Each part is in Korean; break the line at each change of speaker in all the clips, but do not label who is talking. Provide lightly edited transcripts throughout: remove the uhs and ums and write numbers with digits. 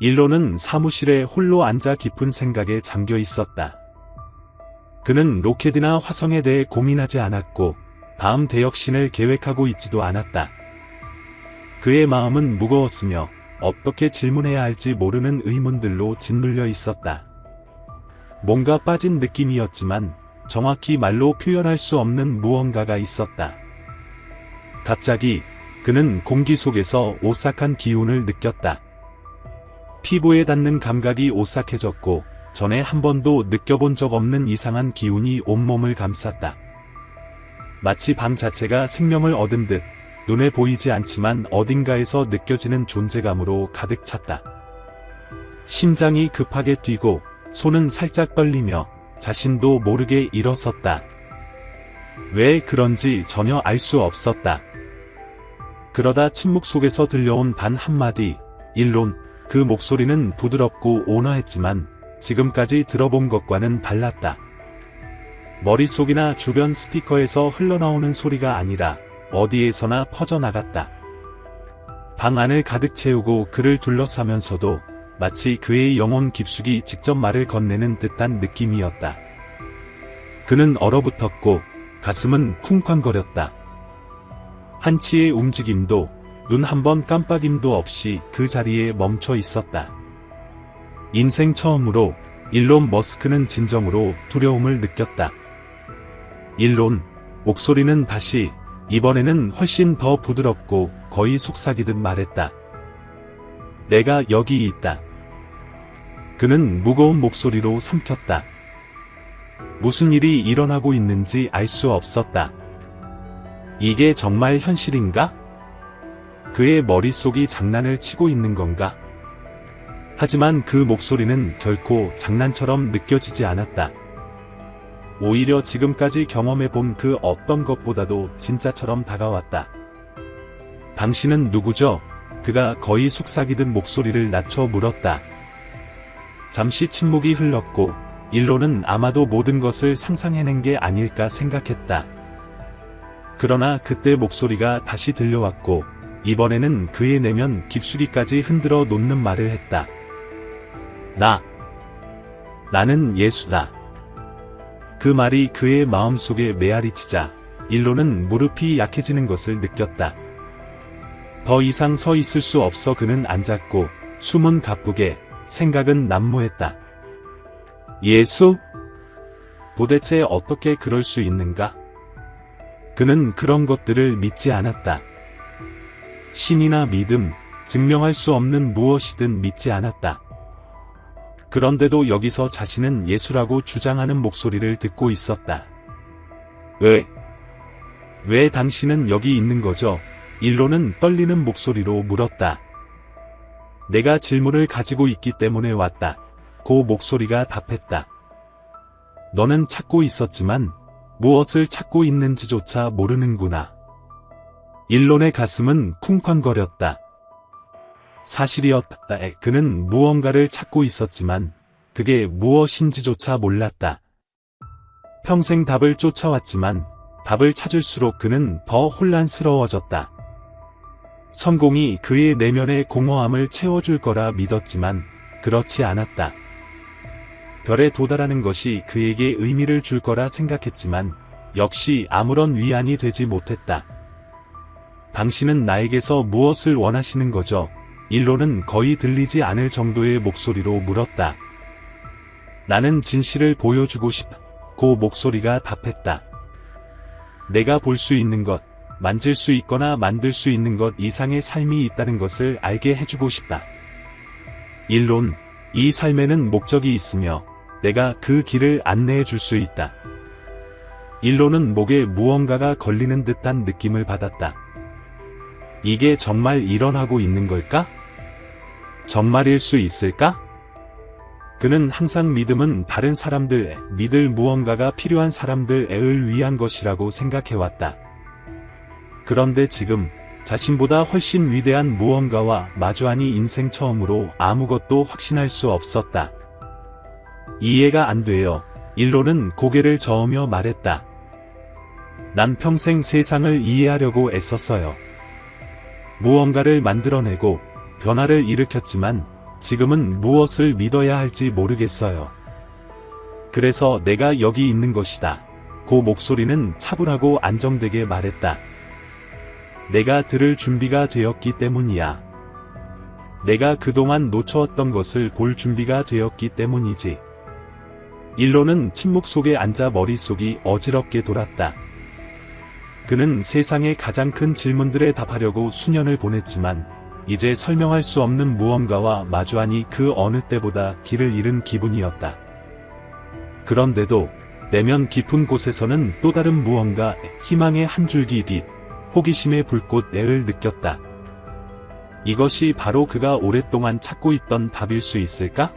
일론은 사무실에 홀로 앉아 깊은 생각에 잠겨 있었다. 그는 로켓이나 화성에 대해 고민하지 않았고 다음 대역신을 계획하고 있지도 않았다. 그의 마음은 무거웠으며 어떻게 질문해야 할지 모르는 의문들로 짓눌려 있었다. 뭔가 빠진 느낌이었지만 정확히 말로 표현할 수 없는 무언가가 있었다. 갑자기 그는 공기 속에서 오싹한 기운을 느꼈다. 피부에 닿는 감각이 오싹해졌고 전에 한 번도 느껴본 적 없는 이상한 기운이 온몸을 감쌌다. 마치 밤 자체가 생명을 얻은 듯 눈에 보이지 않지만 어딘가에서 느껴지는 존재감으로 가득 찼다. 심장이 급하게 뛰고 손은 살짝 떨리며 자신도 모르게 일어섰다. 왜 그런지 전혀 알 수 없었다. 그러다 침묵 속에서 들려온 단 한마디, 일론. 그 목소리는 부드럽고 온화했지만 지금까지 들어본 것과는 달랐다. 머릿속이나 주변 스피커에서 흘러나오는 소리가 아니라 어디에서나 퍼져나갔다. 방 안을 가득 채우고 그를 둘러싸면서도 마치 그의 영혼 깊숙이 직접 말을 건네는 듯한 느낌이었다. 그는 얼어붙었고 가슴은 쿵쾅거렸다. 한치의 움직임도 눈 한 번 깜빡임도 없이 그 자리에 멈춰 있었다. 인생 처음으로 일론 머스크는 진정으로 두려움을 느꼈다. 일론, 목소리는 다시, 이번에는 훨씬 더 부드럽고 거의 속삭이듯 말했다. 내가 여기 있다. 그는 무거운 목소리로 삼켰다. 무슨 일이 일어나고 있는지 알 수 없었다. 이게 정말 현실인가? 그의 머릿속이 장난을 치고 있는 건가? 하지만 그 목소리는 결코 장난처럼 느껴지지 않았다. 오히려 지금까지 경험해본 그 어떤 것보다도 진짜처럼 다가왔다. 당신은 누구죠? 그가 거의 속삭이듯 목소리를 낮춰 물었다. 잠시 침묵이 흘렀고 일론은 아마도 모든 것을 상상해낸 게 아닐까 생각했다. 그러나 그때 목소리가 다시 들려왔고 이번에는 그의 내면 깊숙이까지 흔들어 놓는 말을 했다. 나는 예수다. 그 말이 그의 마음속에 메아리치자 일론은 무릎이 약해지는 것을 느꼈다. 더 이상 서 있을 수 없어 그는 앉았고 숨은 가쁘게 생각은 난무했다. 예수? 도대체 어떻게 그럴 수 있는가? 그는 그런 것들을 믿지 않았다. 신이나 믿음, 증명할 수 없는 무엇이든 믿지 않았다. 그런데도 여기서 자신은 예수라고 주장하는 목소리를 듣고 있었다. 왜 당신은 여기 있는 거죠? 일론은 떨리는 목소리로 물었다. 내가 질문을 가지고 있기 때문에 왔다. 고 목소리가 답했다. 너는 찾고 있었지만 무엇을 찾고 있는지조차 모르는구나. 일론의 가슴은 쿵쾅거렸다. 사실이었다. 그는 무언가를 찾고 있었지만 그게 무엇인지조차 몰랐다. 평생 답을 쫓아왔지만 답을 찾을수록 그는 더 혼란스러워졌다. 성공이 그의 내면의 공허함을 채워줄 거라 믿었지만 그렇지 않았다. 별에 도달하는 것이 그에게 의미를 줄 거라 생각했지만 역시 아무런 위안이 되지 못했다. 당신은 나에게서 무엇을 원하시는 거죠? 일론은 거의 들리지 않을 정도의 목소리로 물었다. 나는 진실을 보여주고 싶다. 고 목소리가 답했다. 내가 볼 수 있는 것, 만질 수 있거나 만들 수 있는 것 이상의 삶이 있다는 것을 알게 해주고 싶다. 일론, 이 삶에는 목적이 있으며 내가 그 길을 안내해 줄 수 있다. 일론은 목에 무언가가 걸리는 듯한 느낌을 받았다. 이게 정말 일어나고 있는 걸까? 정말일 수 있을까? 그는 항상 믿음은 다른 사람들, 믿을 무언가가 필요한 사람들을 위한 것이라고 생각해왔다. 그런데 지금 자신보다 훨씬 위대한 무언가와 마주하니 인생 처음으로 아무것도 확신할 수 없었다. 이해가 안 돼요. 일론은 고개를 저으며 말했다. 난 평생 세상을 이해하려고 애썼어요. 무언가를 만들어내고 변화를 일으켰지만 지금은 무엇을 믿어야 할지 모르겠어요. 그래서 내가 여기 있는 것이다. 고 목소리는 차분하고 안정되게 말했다. 내가 들을 준비가 되었기 때문이야. 내가 그동안 놓쳐왔던 것을 볼 준비가 되었기 때문이지. 일로는 침묵 속에 앉아 머릿속이 어지럽게 돌았다. 그는 세상의 가장 큰 질문들에 답하려고 수년을 보냈지만 이제 설명할 수 없는 무언가와 마주하니 그 어느 때보다 길을 잃은 기분이었다. 그런데도 내면 깊은 곳에서는 또 다른 무언가, 희망의 한 줄기 빛, 호기심의 불꽃을 느꼈다. 이것이 바로 그가 오랫동안 찾고 있던 답일 수 있을까?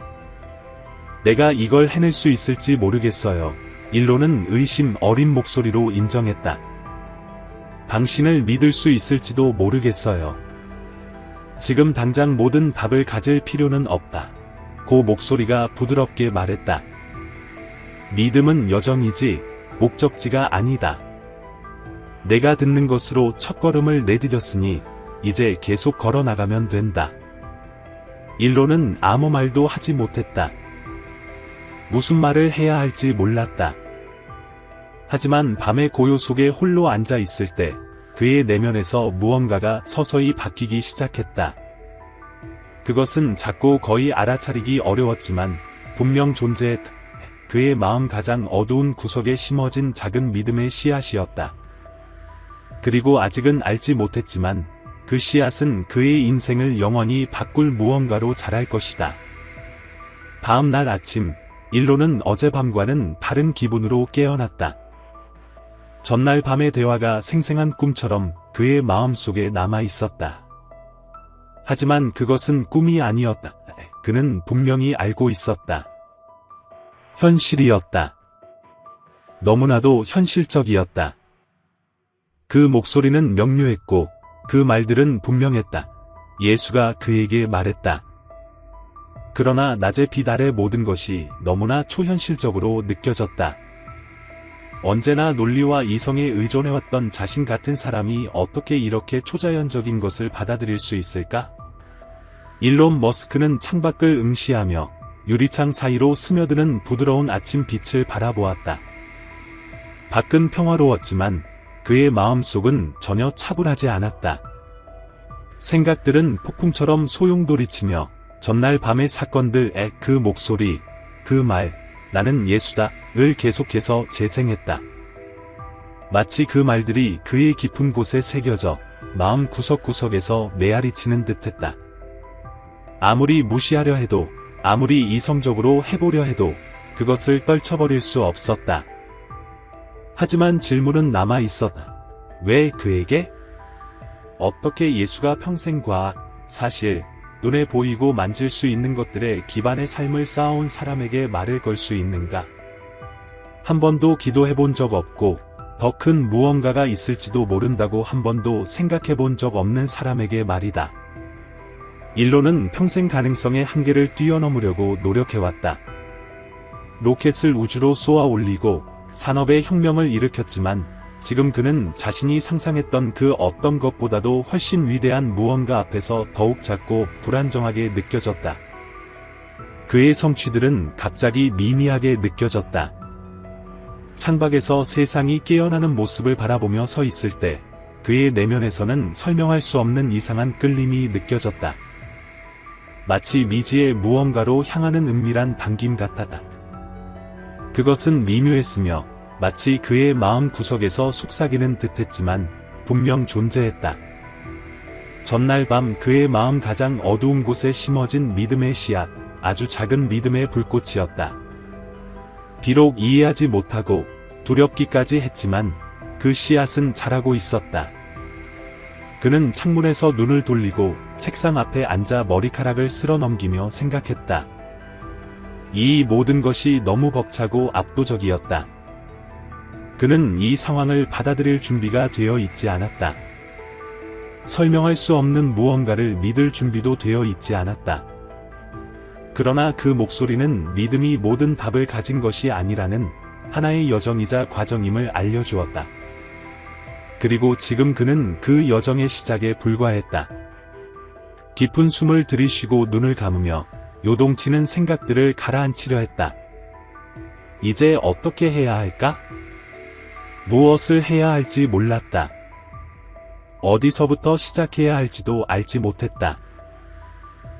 내가 이걸 해낼 수 있을지 모르겠어요. 일로는 의심 어린 목소리로 인정했다. 당신을 믿을 수 있을지도 모르겠어요. 지금 당장 모든 답을 가질 필요는 없다. 고 목소리가 부드럽게 말했다. 믿음은 여정이지 목적지가 아니다. 내가 듣는 것으로 첫걸음을 내디뎠으니 이제 계속 걸어나가면 된다. 일로는 아무 말도 하지 못했다. 무슨 말을 해야 할지 몰랐다. 하지만 밤의 고요 속에 홀로 앉아 있을 때 그의 내면에서 무언가가 서서히 바뀌기 시작했다. 그것은 작고 거의 알아차리기 어려웠지만 분명 존재했다. 그의 마음 가장 어두운 구석에 심어진 작은 믿음의 씨앗이었다. 그리고 아직은 알지 못했지만 그 씨앗은 그의 인생을 영원히 바꿀 무언가로 자랄 것이다. 다음 날 아침, 일로는 어젯밤과는 다른 기분으로 깨어났다. 전날 밤의 대화가 생생한 꿈처럼 그의 마음속에 남아 있었다. 하지만 그것은 꿈이 아니었다. 그는 분명히 알고 있었다. 현실이었다. 너무나도 현실적이었다. 그 목소리는 명료했고 그 말들은 분명했다. 예수가 그에게 말했다. 그러나 낮의 빛 아래 모든 것이 너무나 초현실적으로 느껴졌다. 언제나 논리와 이성에 의존해왔던 자신 같은 사람이 어떻게 이렇게 초자연적인 것을 받아들일 수 있을까? 일론 머스크는 창밖을 응시하며 유리창 사이로 스며드는 부드러운 아침 빛을 바라보았다. 밖은 평화로웠지만 그의 마음속은 전혀 차분하지 않았다. 생각들은 폭풍처럼 소용돌이치며 전날 밤의 사건들의 그 목소리, 그 말, 나는 예수다를 계속해서 재생했다. 마치 그 말들이 그의 깊은 곳에 새겨져 마음 구석구석에서 메아리치는 듯했다. 아무리 무시하려 해도, 아무리 이성적으로 해보려 해도 그것을 떨쳐버릴 수 없었다. 하지만 질문은 남아 있었다. 왜 그에게? 어떻게 예수가 평생 과학, 사실, 눈에 보이고 만질 수 있는 것들의 기반의 삶을 쌓아온 사람에게 말을 걸 수 있는가? 한 번도 기도해본 적 없고 더 큰 무언가가 있을지도 모른다고 한 번도 생각해본 적 없는 사람에게 말이다. 일로는 평생 가능성의 한계를 뛰어넘으려고 노력해왔다. 로켓을 우주로 쏘아 올리고 산업의 혁명을 일으켰지만 지금 그는 자신이 상상했던 그 어떤 것보다도 훨씬 위대한 무언가 앞에서 더욱 작고 불안정하게 느껴졌다. 그의 성취들은 갑자기 미미하게 느껴졌다. 창밖에서 세상이 깨어나는 모습을 바라보며 서 있을 때 그의 내면에서는 설명할 수 없는 이상한 끌림이 느껴졌다. 마치 미지의 무언가로 향하는 은밀한 당김 같았다. 그것은 미묘했으며 마치 그의 마음 구석에서 속삭이는 듯했지만 분명 존재했다. 전날 밤 그의 마음 가장 어두운 곳에 심어진 믿음의 씨앗, 아주 작은 믿음의 불꽃이었다. 비록 이해하지 못하고 두렵기까지 했지만 그 씨앗은 자라고 있었다. 그는 창문에서 눈을 돌리고 책상 앞에 앉아 머리카락을 쓸어 넘기며 생각했다. 이 모든 것이 너무 벅차고 압도적이었다. 그는 이 상황을 받아들일 준비가 되어 있지 않았다. 설명할 수 없는 무언가를 믿을 준비도 되어 있지 않았다. 그러나 그 목소리는 믿음이 모든 답을 가진 것이 아니라는 하나의 여정이자 과정임을 알려주었다. 그리고 지금 그는 그 여정의 시작에 불과했다. 깊은 숨을 들이쉬고 눈을 감으며 요동치는 생각들을 가라앉히려 했다. 이제 어떻게 해야 할까? 무엇을 해야 할지 몰랐다. 어디서부터 시작해야 할지도 알지 못했다.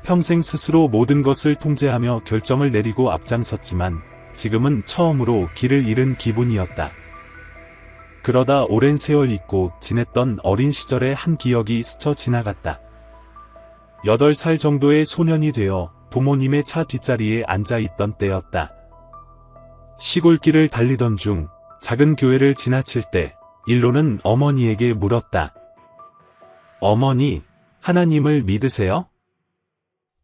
평생 스스로 모든 것을 통제하며 결정을 내리고 앞장섰지만 지금은 처음으로 길을 잃은 기분이었다. 그러다 오랜 세월 잊고 지냈던 어린 시절의 한 기억이 스쳐 지나갔다. 8살 정도의 소년이 되어 부모님의 차 뒷자리에 앉아있던 때였다. 시골길을 달리던 중 작은 교회를 지나칠 때 일로는 어머니에게 물었다. 어머니, 하나님을 믿으세요?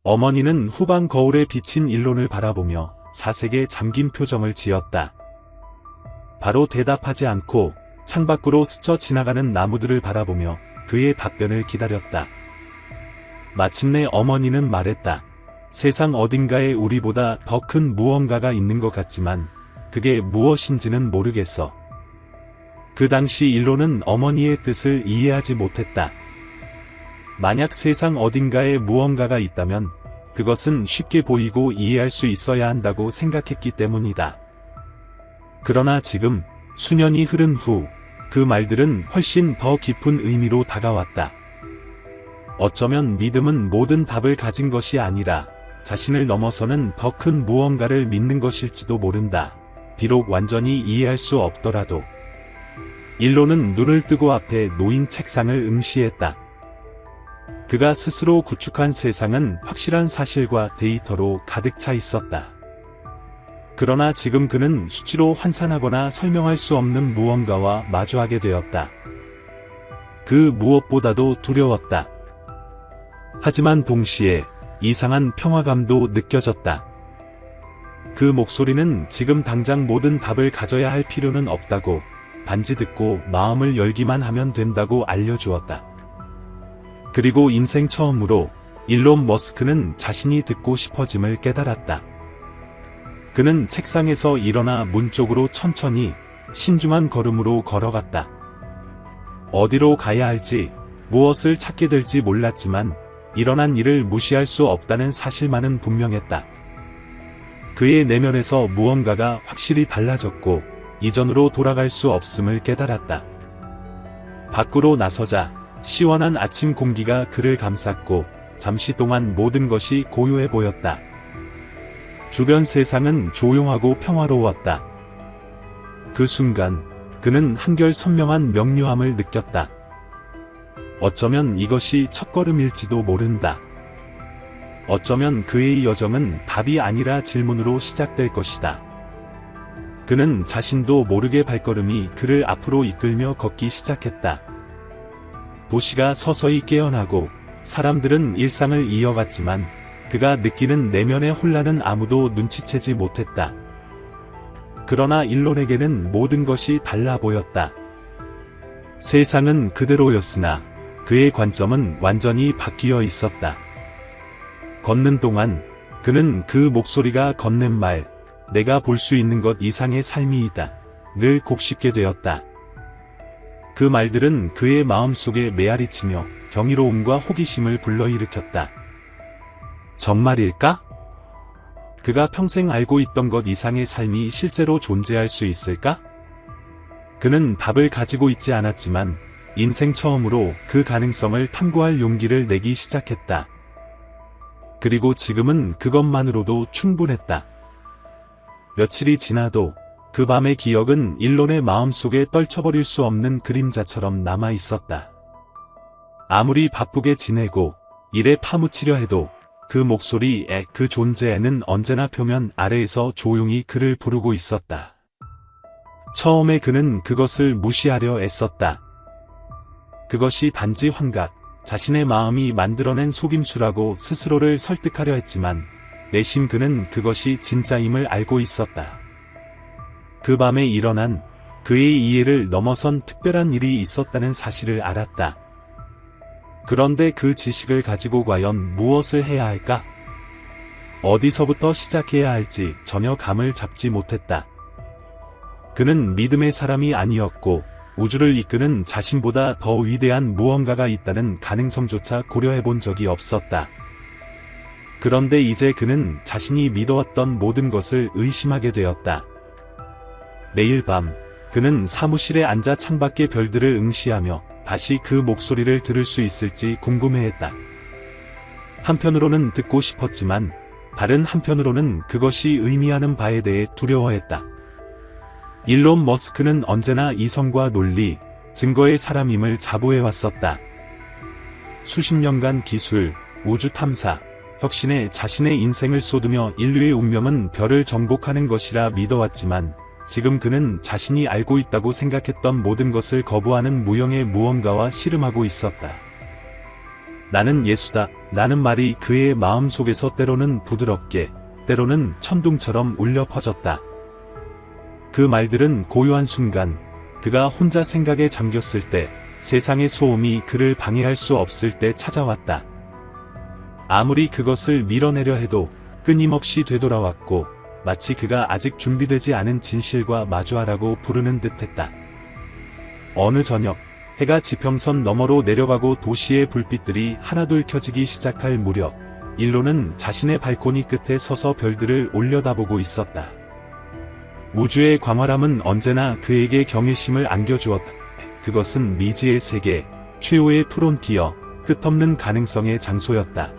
어머니는 후방 거울에 비친 일론을 바라보며 사색에 잠긴 표정을 지었다. 바로 대답하지 않고 창밖으로 스쳐 지나가는 나무들을 바라보며 그의 답변을 기다렸다. 마침내 어머니는 말했다. 세상 어딘가에 우리보다 더 큰 무언가가 있는 것 같지만 그게 무엇인지는 모르겠어. 그 당시 일론은 어머니의 뜻을 이해하지 못했다. 만약 세상 어딘가에 무언가가 있다면 그것은 쉽게 보이고 이해할 수 있어야 한다고 생각했기 때문이다. 그러나 지금 수년이 흐른 후 그 말들은 훨씬 더 깊은 의미로 다가왔다. 어쩌면 믿음은 모든 답을 가진 것이 아니라 자신을 넘어서는 더 큰 무언가를 믿는 것일지도 모른다. 비록 완전히 이해할 수 없더라도. 일론은 눈을 뜨고 앞에 놓인 책상을 응시했다. 그가 스스로 구축한 세상은 확실한 사실과 데이터로 가득 차 있었다. 그러나 지금 그는 수치로 환산하거나 설명할 수 없는 무언가와 마주하게 되었다. 그 무엇보다도 두려웠다. 하지만 동시에 이상한 평화감도 느껴졌다. 그 목소리는 지금 당장 모든 답을 가져야 할 필요는 없다고, 단지 듣고 마음을 열기만 하면 된다고 알려주었다. 그리고 인생 처음으로 일론 머스크는 자신이 듣고 싶어짐을 깨달았다. 그는 책상에서 일어나 문 쪽으로 천천히 신중한 걸음으로 걸어갔다. 어디로 가야 할지, 무엇을 찾게 될지 몰랐지만 일어난 일을 무시할 수 없다는 사실만은 분명했다. 그의 내면에서 무언가가 확실히 달라졌고 이전으로 돌아갈 수 없음을 깨달았다. 밖으로 나서자 시원한 아침 공기가 그를 감쌌고 잠시 동안 모든 것이 고요해 보였다. 주변 세상은 조용하고 평화로웠다. 그 순간 그는 한결 선명한 명료함을 느꼈다. 어쩌면 이것이 첫걸음일지도 모른다. 어쩌면 그의 여정은 답이 아니라 질문으로 시작될 것이다. 그는 자신도 모르게 발걸음이 그를 앞으로 이끌며 걷기 시작했다. 도시가 서서히 깨어나고 사람들은 일상을 이어갔지만 그가 느끼는 내면의 혼란은 아무도 눈치채지 못했다. 그러나 일론에게는 모든 것이 달라 보였다. 세상은 그대로였으나 그의 관점은 완전히 바뀌어 있었다. 걷는 동안 그는 그 목소리가 건넨 말, 내가 볼 수 있는 것 이상의 삶이다 를 곱씹게 되었다. 그 말들은 그의 마음속에 메아리치며 경이로움과 호기심을 불러일으켰다. 정말일까? 그가 평생 알고 있던 것 이상의 삶이 실제로 존재할 수 있을까? 그는 답을 가지고 있지 않았지만 인생 처음으로 그 가능성을 탐구할 용기를 내기 시작했다. 그리고 지금은 그것만으로도 충분했다. 며칠이 지나도 그 밤의 기억은 일론의 마음속에 떨쳐버릴 수 없는 그림자처럼 남아 있었다. 아무리 바쁘게 지내고 일에 파묻히려 해도 그 목소리에, 그 존재에는 언제나 표면 아래에서 조용히 그를 부르고 있었다. 처음에 그는 그것을 무시하려 애썼다. 그것이 단지 환각, 자신의 마음이 만들어낸 속임수라고 스스로를 설득하려 했지만 내심 그는 그것이 진짜임을 알고 있었다. 그 밤에 일어난 그의 이해를 넘어선 특별한 일이 있었다는 사실을 알았다. 그런데 그 지식을 가지고 과연 무엇을 해야 할까? 어디서부터 시작해야 할지 전혀 감을 잡지 못했다. 그는 믿음의 사람이 아니었고 우주를 이끄는 자신보다 더 위대한 무언가가 있다는 가능성조차 고려해본 적이 없었다. 그런데 이제 그는 자신이 믿어왔던 모든 것을 의심하게 되었다. 매일 밤, 그는 사무실에 앉아 창밖의 별들을 응시하며 다시 그 목소리를 들을 수 있을지 궁금해했다. 한편으로는 듣고 싶었지만 다른 한편으로는 그것이 의미하는 바에 대해 두려워했다. 일론 머스크는 언제나 이성과 논리, 증거의 사람임을 자부해왔었다. 수십 년간 기술, 우주 탐사, 혁신에 자신의 인생을 쏟으며 인류의 운명은 별을 정복하는 것이라 믿어왔지만 지금 그는 자신이 알고 있다고 생각했던 모든 것을 거부하는 무형의 무언가와 씨름하고 있었다. 나는 예수다 라는 말이 그의 마음속에서 때로는 부드럽게, 때로는 천둥처럼 울려 퍼졌다. 그 말들은 고요한 순간, 그가 혼자 생각에 잠겼을 때, 세상의 소음이 그를 방해할 수 없을 때 찾아왔다. 아무리 그것을 밀어내려 해도 끊임없이 되돌아왔고 마치 그가 아직 준비되지 않은 진실과 마주하라고 부르는 듯했다. 어느 저녁 해가 지평선 너머로 내려가고 도시의 불빛들이 하나둘 켜지기 시작할 무렵 일론은 자신의 발코니 끝에 서서 별들을 올려다보고 있었다. 우주의 광활함은 언제나 그에게 경외심을 안겨주었다. 그것은 미지의 세계, 최후의 프론티어, 끝없는 가능성의 장소였다.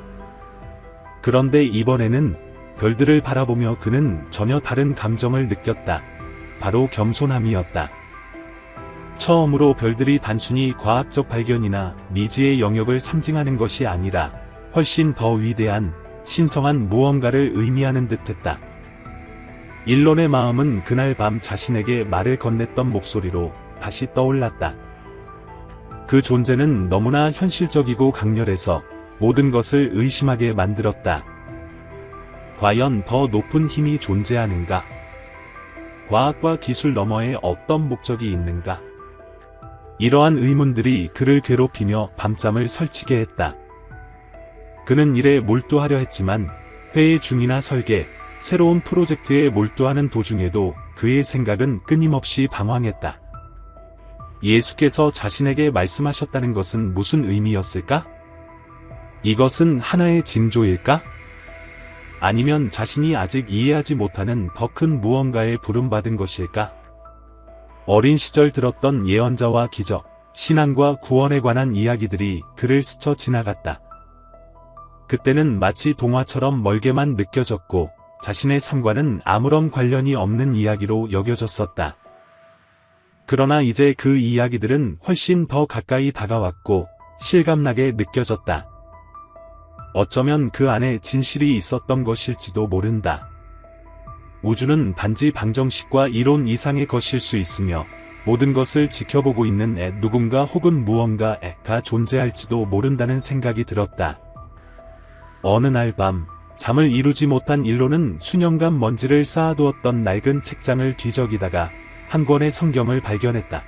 그런데 이번에는 별들을 바라보며 그는 전혀 다른 감정을 느꼈다. 바로 겸손함이었다. 처음으로 별들이 단순히 과학적 발견이나 미지의 영역을 상징하는 것이 아니라 훨씬 더 위대한, 신성한 무언가를 의미하는 듯했다. 일론의 마음은 그날 밤 자신에게 말을 건넸던 목소리로 다시 떠올랐다. 그 존재는 너무나 현실적이고 강렬해서 모든 것을 의심하게 만들었다. 과연 더 높은 힘이 존재하는가? 과학과 기술 너머에 어떤 목적이 있는가? 이러한 의문들이 그를 괴롭히며 밤잠을 설치게 했다. 그는 일에 몰두하려 했지만 회의 중이나 설계, 새로운 프로젝트에 몰두하는 도중에도 그의 생각은 끊임없이 방황했다. 예수께서 자신에게 말씀하셨다는 것은 무슨 의미였을까? 이것은 하나의 징조일까? 아니면 자신이 아직 이해하지 못하는 더 큰 무언가에 부름받은 것일까? 어린 시절 들었던 예언자와 기적, 신앙과 구원에 관한 이야기들이 그를 스쳐 지나갔다. 그때는 마치 동화처럼 멀게만 느껴졌고 자신의 삶과는 아무런 관련이 없는 이야기로 여겨졌었다. 그러나 이제 그 이야기들은 훨씬 더 가까이 다가왔고 실감나게 느껴졌다. 어쩌면 그 안에 진실이 있었던 것일지도 모른다. 우주는 단지 방정식과 이론 이상의 것일 수 있으며 모든 것을 지켜보고 있는 누군가 혹은 무언가가 존재할지도 모른다는 생각이 들었다. 어느 날 밤 잠을 이루지 못한 일론은 수년간 먼지를 쌓아두었던 낡은 책장을 뒤적이다가 한 권의 성경을 발견했다.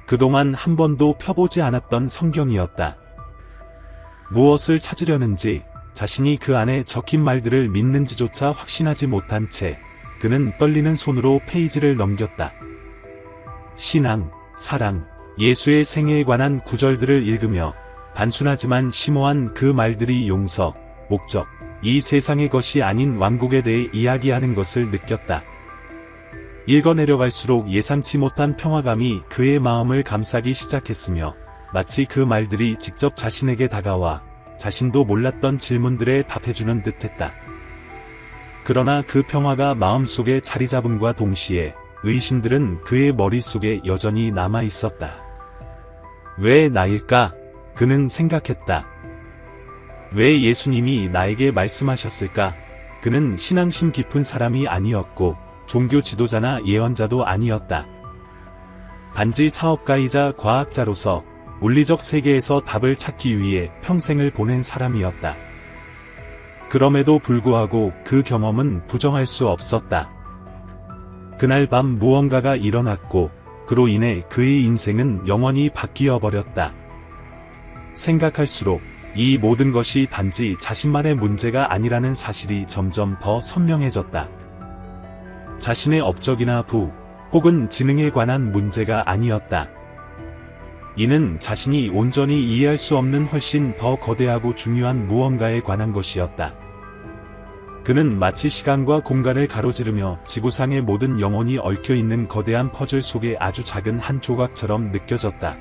그동안 한 번도 펴보지 않았던 성경이었다. 무엇을 찾으려는지 자신이 그 안에 적힌 말들을 믿는지조차 확신하지 못한 채 그는 떨리는 손으로 페이지를 넘겼다. 신앙, 사랑, 예수의 생애에 관한 구절들을 읽으며 단순하지만 심오한 그 말들이 용서, 목적, 이 세상의 것이 아닌 왕국에 대해 이야기하는 것을 느꼈다. 읽어내려갈수록 예상치 못한 평화감이 그의 마음을 감싸기 시작했으며 마치 그 말들이 직접 자신에게 다가와 자신도 몰랐던 질문들에 답해주는 듯했다. 그러나 그 평화가 마음속에 자리 잡음과 동시에 의심들은 그의 머릿속에 여전히 남아 있었다. 왜 나일까? 그는 생각했다. 왜 예수님이 나에게 말씀하셨을까? 그는 신앙심 깊은 사람이 아니었고 종교 지도자나 예언자도 아니었다. 단지 사업가이자 과학자로서 물리적 세계에서 답을 찾기 위해 평생을 보낸 사람이었다. 그럼에도 불구하고 그 경험은 부정할 수 없었다. 그날 밤 무언가가 일어났고 그로 인해 그의 인생은 영원히 바뀌어 버렸다. 생각할수록 이 모든 것이 단지 자신만의 문제가 아니라는 사실이 점점 더 선명해졌다. 자신의 업적이나 부, 혹은 지능에 관한 문제가 아니었다. 이는 자신이 온전히 이해할 수 없는 훨씬 더 거대하고 중요한 무언가에 관한 것이었다. 그는 마치 시간과 공간을 가로지르며 지구상의 모든 영혼이 얽혀있는 거대한 퍼즐 속의 아주 작은 한 조각처럼 느껴졌다.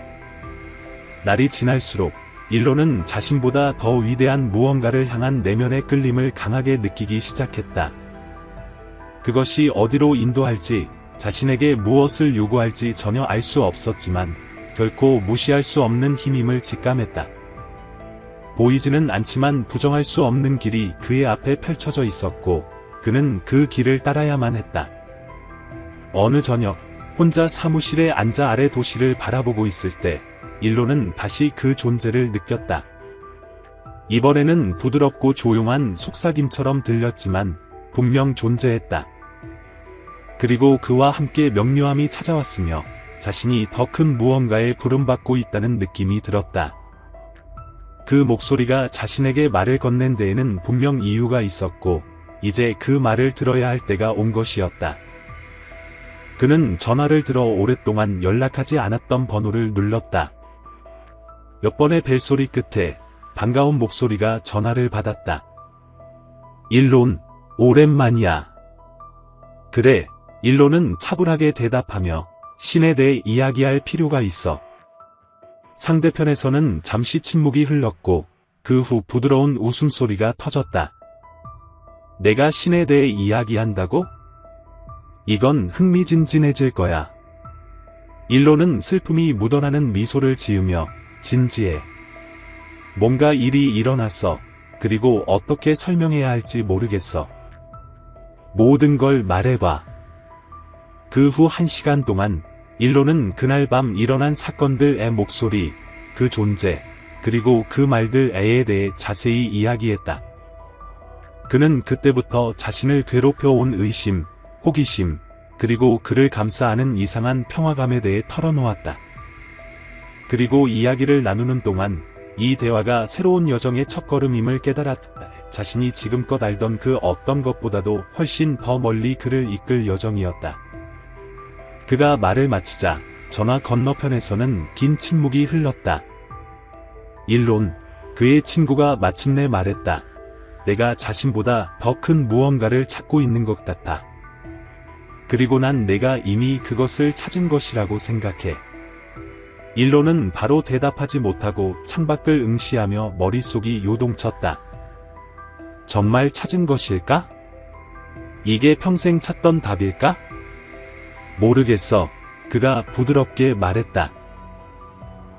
날이 지날수록 일론은 자신보다 더 위대한 무언가를 향한 내면의 끌림을 강하게 느끼기 시작했다. 그것이 어디로 인도할지, 자신에게 무엇을 요구할지 전혀 알 수 없었지만 결코 무시할 수 없는 힘임을 직감했다. 보이지는 않지만 부정할 수 없는 길이 그의 앞에 펼쳐져 있었고 그는 그 길을 따라야만 했다. 어느 저녁 혼자 사무실에 앉아 아래 도시를 바라보고 있을 때 일론은 다시 그 존재를 느꼈다. 이번에는 부드럽고 조용한 속삭임처럼 들렸지만 분명 존재했다. 그리고 그와 함께 명료함이 찾아왔으며 자신이 더 큰 무언가에 부름받고 있다는 느낌이 들었다. 그 목소리가 자신에게 말을 건넨 데에는 분명 이유가 있었고 이제 그 말을 들어야 할 때가 온 것이었다. 그는 전화를 들어 오랫동안 연락하지 않았던 번호를 눌렀다. 몇 번의 벨소리 끝에 반가운 목소리가 전화를 받았다. 일론, 오랜만이야. 그래, 일론은 차분하게 대답하며 신에 대해 이야기할 필요가 있어. 상대편에서는 잠시 침묵이 흘렀고 그 후 부드러운 웃음소리가 터졌다. 내가 신에 대해 이야기한다고? 이건 흥미진진해질 거야. 일론은 슬픔이 묻어나는 미소를 지으며 진지해. 뭔가 일이 일어났어. 그리고 어떻게 설명해야 할지 모르겠어. 모든 걸 말해봐. 그 후 1시간 동안 일론은 그날 밤 일어난 사건들의 목소리, 그 존재, 그리고 그 말들에 대해 자세히 이야기했다. 그는 그때부터 자신을 괴롭혀온 의심, 호기심, 그리고 그를 감싸안은 이상한 평화감에 대해 털어놓았다. 그리고 이야기를 나누는 동안 이 대화가 새로운 여정의 첫걸음임을 깨달았다. 자신이 지금껏 알던 그 어떤 것보다도 훨씬 더 멀리 그를 이끌 여정이었다. 그가 말을 마치자 전화 건너편에서는 긴 침묵이 흘렀다. 일론, 그의 친구가 마침내 말했다. 내가 자신보다 더 큰 무언가를 찾고 있는 것 같아. 그리고 난 내가 이미 그것을 찾은 것이라고 생각해. 일론은 바로 대답하지 못하고 창밖을 응시하며 머릿속이 요동쳤다. 정말 찾은 것일까? 이게 평생 찾던 답일까? 모르겠어. 그가 부드럽게 말했다.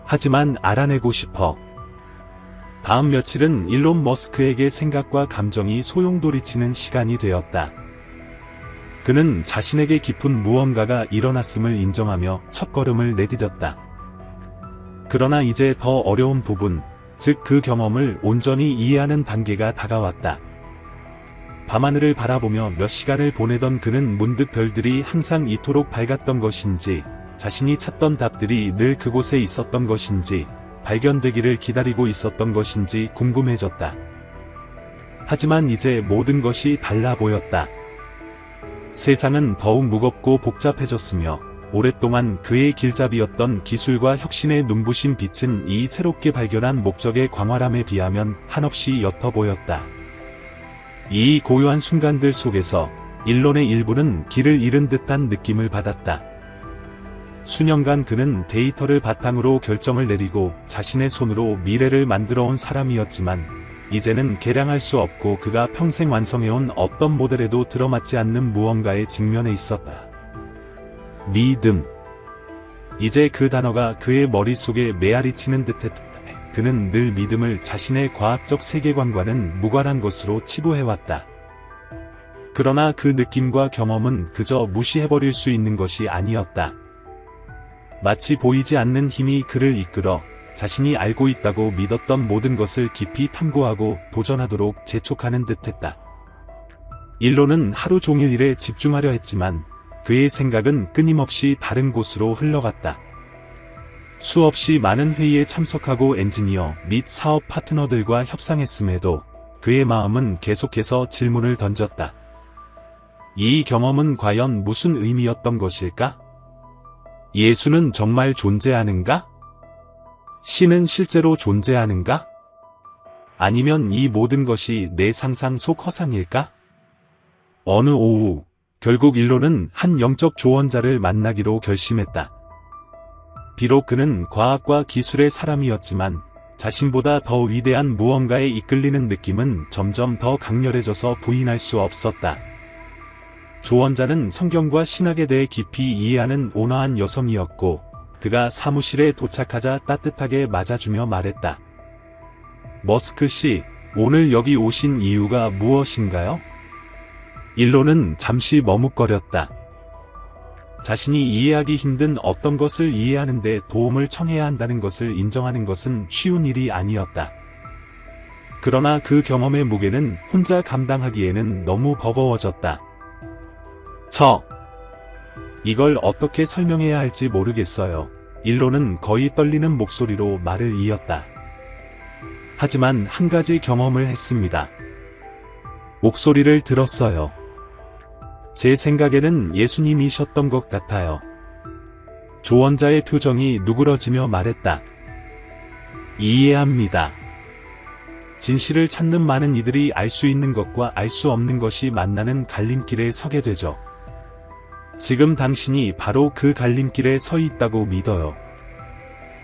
하지만 알아내고 싶어. 다음 며칠은 일론 머스크에게 생각과 감정이 소용돌이치는 시간이 되었다. 그는 자신에게 깊은 무언가가 일어났음을 인정하며 첫걸음을 내디뎠다. 그러나 이제 더 어려운 부분, 즉 그 경험을 온전히 이해하는 단계가 다가왔다. 밤하늘을 바라보며 몇 시간을 보내던 그는 문득 별들이 항상 이토록 밝았던 것인지, 자신이 찾던 답들이 늘 그곳에 있었던 것인지, 발견되기를 기다리고 있었던 것인지 궁금해졌다. 하지만 이제 모든 것이 달라 보였다. 세상은 더욱 무겁고 복잡해졌으며 오랫동안 그의 길잡이였던 기술과 혁신의 눈부신 빛은 이 새롭게 발견한 목적의 광활함에 비하면 한없이 옅어 보였다. 이 고요한 순간들 속에서 일론의 일부는 길을 잃은 듯한 느낌을 받았다. 수년간 그는 데이터를 바탕으로 결정을 내리고 자신의 손으로 미래를 만들어온 사람이었지만 이제는 계량할 수 없고 그가 평생 완성해온 어떤 모델에도 들어맞지 않는 무언가에 직면해 있었다. 믿음. 이제 그 단어가 그의 머릿속에 메아리치는 듯했다. 그는 늘 믿음을 자신의 과학적 세계관과는 무관한 것으로 치부해왔다. 그러나 그 느낌과 경험은 그저 무시해버릴 수 있는 것이 아니었다. 마치 보이지 않는 힘이 그를 이끌어 자신이 알고 있다고 믿었던 모든 것을 깊이 탐구하고 도전하도록 재촉하는 듯했다. 일론은 하루 종일 일에 집중하려 했지만 그의 생각은 끊임없이 다른 곳으로 흘러갔다. 수없이 많은 회의에 참석하고 엔지니어 및 사업 파트너들과 협상했음에도 그의 마음은 계속해서 질문을 던졌다. 이 경험은 과연 무슨 의미였던 것일까? 예수는 정말 존재하는가? 신은 실제로 존재하는가? 아니면 이 모든 것이 내 상상 속 허상일까? 어느 오후, 결국 일론은 한 영적 조언자를 만나기로 결심했다. 비록 그는 과학과 기술의 사람이었지만 자신보다 더 위대한 무언가에 이끌리는 느낌은 점점 더 강렬해져서 부인할 수 없었다. 조언자는 성경과 신학에 대해 깊이 이해하는 온화한 여성이었고 그가 사무실에 도착하자 따뜻하게 맞아주며 말했다. 머스크 씨, 오늘 여기 오신 이유가 무엇인가요? 일론은 잠시 머뭇거렸다. 자신이 이해하기 힘든 어떤 것을 이해하는 데 도움을 청해야 한다는 것을 인정하는 것은 쉬운 일이 아니었다. 그러나 그 경험의 무게는 혼자 감당하기에는 너무 버거워졌다. 이걸 어떻게 설명해야 할지 모르겠어요. 일론은 거의 떨리는 목소리로 말을 이었다. 하지만 한 가지 경험을 했습니다. 목소리를 들었어요. 제 생각에는 예수님이셨던 것 같아요. 조언자의 표정이 누그러지며 말했다. 이해합니다. 진실을 찾는 많은 이들이 알 수 있는 것과 알 수 없는 것이 만나는 갈림길에 서게 되죠. 지금 당신이 바로 그 갈림길에 서 있다고 믿어요.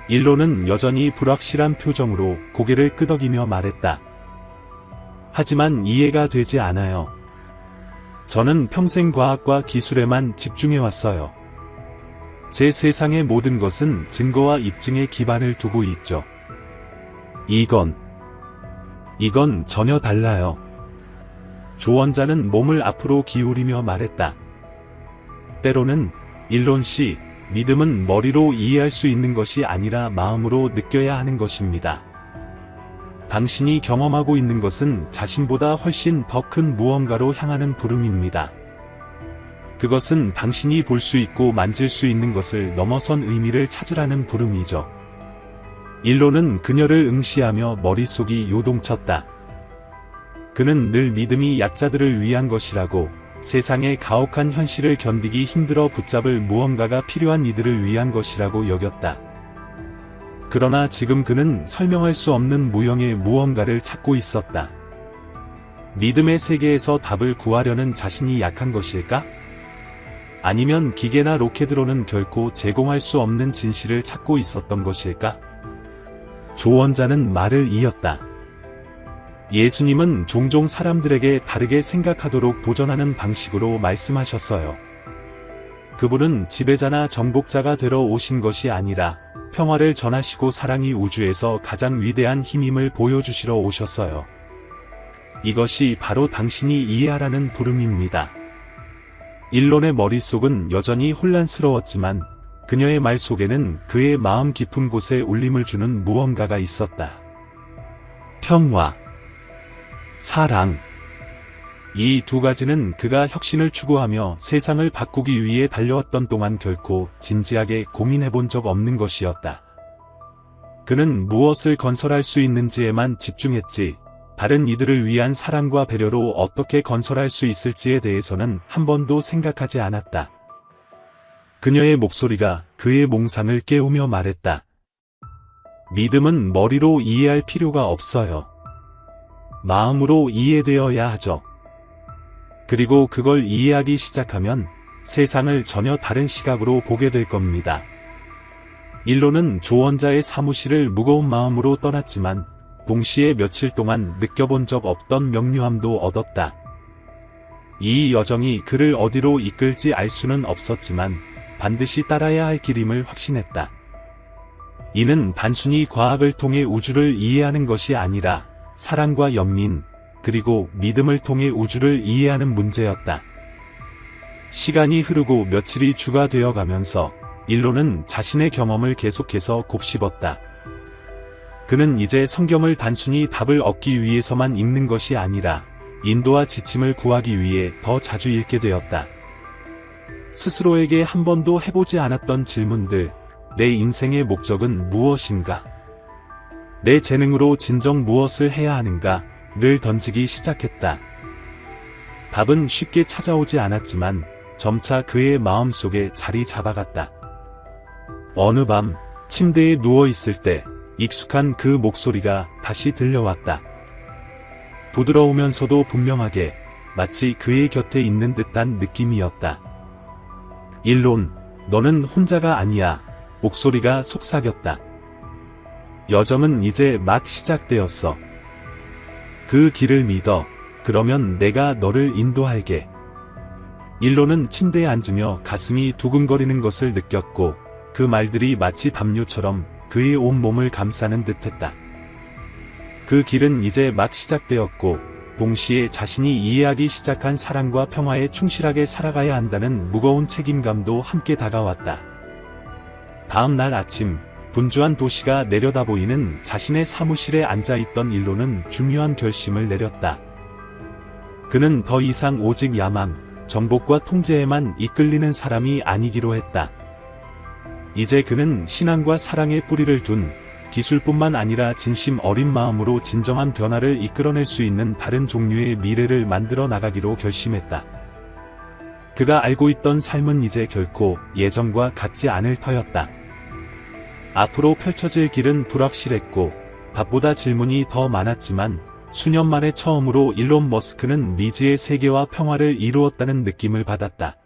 일론은 여전히 불확실한 표정으로 고개를 끄덕이며 말했다. 하지만 이해가 되지 않아요. 저는 평생 과학과 기술에만 집중해왔어요. 제 세상의 모든 것은 증거와 입증에 기반을 두고 있죠. 이건 전혀 달라요. 조언자는 몸을 앞으로 기울이며 말했다. 때로는 일론 씨, 믿음은 머리로 이해할 수 있는 것이 아니라 마음으로 느껴야 하는 것입니다. 당신이 경험하고 있는 것은 자신보다 훨씬 더 큰 무언가로 향하는 부름입니다. 그것은 당신이 볼 수 있고 만질 수 있는 것을 넘어선 의미를 찾으라는 부름이죠. 일론은 그녀를 응시하며 머릿속이 요동쳤다. 그는 늘 믿음이 약자들을 위한 것이라고, 세상의 가혹한 현실을 견디기 힘들어 붙잡을 무언가가 필요한 이들을 위한 것이라고 여겼다. 그러나 지금 그는 설명할 수 없는 무형의 무언가를 찾고 있었다. 믿음의 세계에서 답을 구하려는 자신이 약한 것일까? 아니면 기계나 로켓으로는 결코 제공할 수 없는 진실을 찾고 있었던 것일까? 조언자는 말을 이었다. 예수님은 종종 사람들에게 다르게 생각하도록 도전하는 방식으로 말씀하셨어요. 그분은 지배자나 정복자가 되러 오신 것이 아니라 평화를 전하시고 사랑이 우주에서 가장 위대한 힘임을 보여주시러 오셨어요. 이것이 바로 당신이 이해하라는 부름입니다. 일론의 머릿속은 여전히 혼란스러웠지만 그녀의 말 속에는 그의 마음 깊은 곳에 울림을 주는 무언가가 있었다. 평화, 사랑. 이 두 가지는 그가 혁신을 추구하며 세상을 바꾸기 위해 달려왔던 동안 결코 진지하게 고민해본 적 없는 것이었다. 그는 무엇을 건설할 수 있는지에만 집중했지, 다른 이들을 위한 사랑과 배려로 어떻게 건설할 수 있을지에 대해서는 한 번도 생각하지 않았다. 그녀의 목소리가 그의 몽상을 깨우며 말했다. 믿음은 머리로 이해할 필요가 없어요. 마음으로 이해되어야 하죠. 그리고 그걸 이해하기 시작하면 세상을 전혀 다른 시각으로 보게 될 겁니다. 일론은 조언자의 사무실을 무거운 마음으로 떠났지만 동시에 며칠 동안 느껴본 적 없던 명료함도 얻었다. 이 여정이 그를 어디로 이끌지 알 수는 없었지만 반드시 따라야 할 길임을 확신했다. 이는 단순히 과학을 통해 우주를 이해하는 것이 아니라 사랑과 연민, 그리고 믿음을 통해 우주를 이해하는 문제였다. 시간이 흐르고 며칠이 주가 되어 가면서 일론은 자신의 경험을 계속해서 곱씹었다. 그는 이제 성경을 단순히 답을 얻기 위해서만 읽는 것이 아니라 인도와 지침을 구하기 위해 더 자주 읽게 되었다. 스스로에게 한 번도 해보지 않았던 질문들, 내 인생의 목적은 무엇인가? 내 재능으로 진정 무엇을 해야 하는가?를 던지기 시작했다. 답은 쉽게 찾아오지 않았지만 점차 그의 마음속에 자리 잡아갔다. 어느 밤 침대에 누워있을 때 익숙한 그 목소리가 다시 들려왔다. 부드러우면서도 분명하게 마치 그의 곁에 있는 듯한 느낌이었다. 일론, 너는 혼자가 아니야. 목소리가 속삭였다. 여정은 이제 막 시작되었어. 그 길을 믿어. 그러면 내가 너를 인도할게. 일론은 침대에 앉으며 가슴이 두근거리는 것을 느꼈고 그 말들이 마치 담요처럼 그의 온몸을 감싸는 듯했다. 그 길은 이제 막 시작되었고 동시에 자신이 이해하기 시작한 사랑과 평화에 충실하게 살아가야 한다는 무거운 책임감도 함께 다가왔다. 다음 날 아침, 분주한 도시가 내려다보이는 자신의 사무실에 앉아있던 일론은 중요한 결심을 내렸다. 그는 더 이상 오직 야망, 정복과 통제에만 이끌리는 사람이 아니기로 했다. 이제 그는 신앙과 사랑에 뿌리를 둔 기술뿐만 아니라 진심 어린 마음으로 진정한 변화를 이끌어낼 수 있는 다른 종류의 미래를 만들어 나가기로 결심했다. 그가 알고 있던 삶은 이제 결코 예전과 같지 않을 터였다. 앞으로 펼쳐질 길은 불확실했고 답보다 질문이 더 많았지만 수년 만에 처음으로 일론 머스크는 미지의 세계와 평화를 이루었다는 느낌을 받았다.